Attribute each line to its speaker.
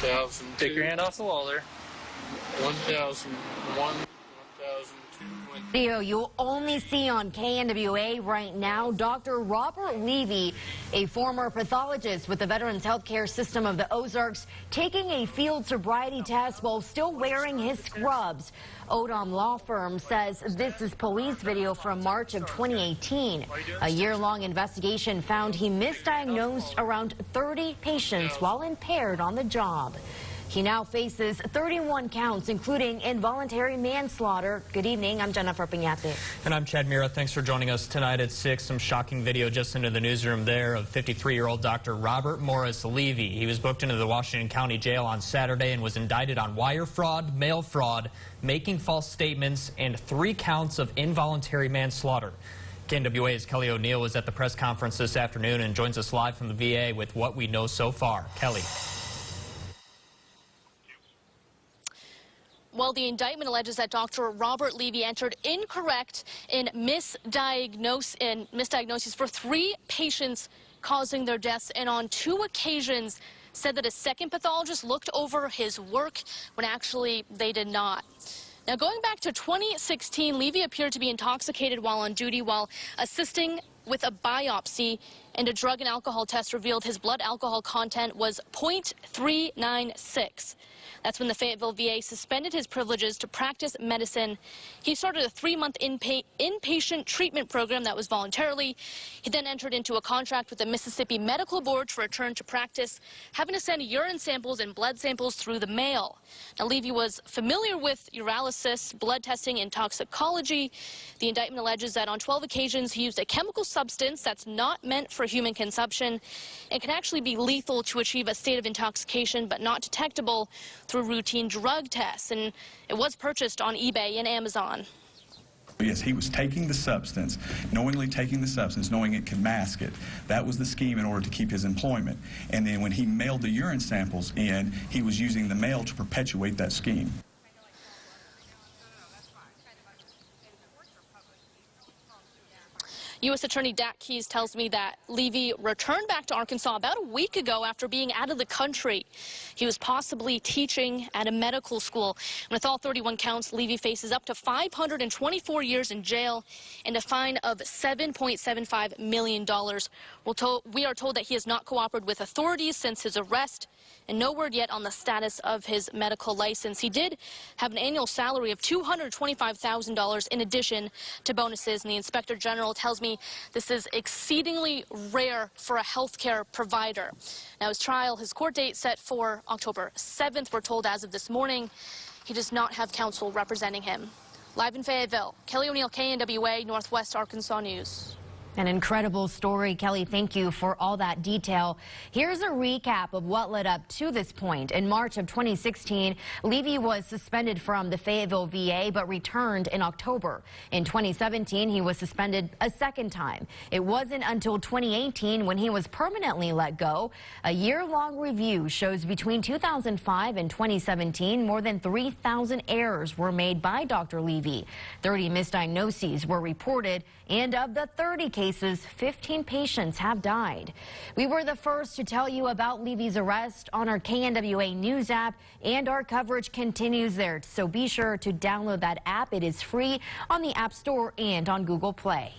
Speaker 1: 1,002.
Speaker 2: Take your hand off the wall there.
Speaker 1: 1,001. 1,002.
Speaker 3: Video you'll only see on KNWA right now. Dr. Robert Levy, a former pathologist with the Veterans Healthcare System of the Ozarks, taking a field sobriety test while still wearing his scrubs. Odom Law Firm says this is police video from March of 2018. A year-long investigation found he misdiagnosed around 30 patients while impaired on the job. He now faces 31 counts, including involuntary manslaughter. Good evening. I'm Jennifer Piñate.
Speaker 4: And I'm Chad Mira. Thanks for joining us tonight at 6. Some shocking video just into the newsroom there of 53-year-old Dr. Robert Morris Levy. He was booked into the Washington County Jail on Saturday and was indicted on wire fraud, mail fraud, making false statements, and 3 counts of involuntary manslaughter. KNWA's Kelly O'Neill was at the press conference this afternoon and joins us live from the VA with what we know so far. Kelly.
Speaker 5: Well, the indictment alleges that Dr. Robert Levy entered incorrect in misdiagnoses for 3 patients, causing their deaths, and on 2 occasions said that a second pathologist looked over his work when actually they did not. Now, going back to 2016, Levy appeared to be intoxicated while on duty while assisting with a biopsy, and a drug and alcohol test revealed his blood alcohol content was 0.396. That's when the Fayetteville VA suspended his privileges to practice medicine. He started a 3-month inpatient treatment program that was voluntarily. He then entered into a contract with the Mississippi Medical Board to return to practice, having to send urine samples and blood samples through the mail. Now, Levy was familiar with urinalysis, blood testing, and toxicology. The indictment alleges that on 12 occasions he used a chemical substance that's not meant for human consumption and can actually be lethal to achieve a state of intoxication, but not detectable through routine drug tests. And it was purchased on eBay and Amazon.
Speaker 6: Yes, he was taking the substance, knowingly taking the substance, knowing it could mask it. That was the scheme in order to keep his employment. And then when he mailed the urine samples in, he was using the mail to perpetuate that scheme.
Speaker 5: U.S. Attorney Dak Keys tells me that Levy returned back to Arkansas about a week ago after being out of the country. He was possibly teaching at a medical school. And with all 31 counts, Levy faces up to 524 years in jail and a fine of $7.75 million. We are told that he has not cooperated with authorities since his arrest, and no word yet on the status of his medical license. He did have an annual salary of $225,000 in addition to bonuses, and the Inspector General tells me this is exceedingly rare for a healthcare provider. Now, his court date set for October 7th. We're told as of this morning he does not have counsel representing him. Live in Fayetteville, Kelly O'Neill, KNWA, Northwest Arkansas News.
Speaker 3: An incredible story, Kelly. Thank you for all that detail. Here's a recap of what led up to this point. In March of 2016, Levy was suspended from the Fayetteville VA but returned in October. In 2017, he was suspended a second time. It wasn't until 2018 when he was permanently let go. A year-long review shows between 2005 and 2017, more than 3,000 errors were made by Dr. Levy. 30 misdiagnoses were reported, and of the 30 cases, 15 patients have died. We were the first to tell you about Levy's arrest on our KNWA News app, and our coverage continues there. So be sure to download that app. It is free on the App Store and on Google Play.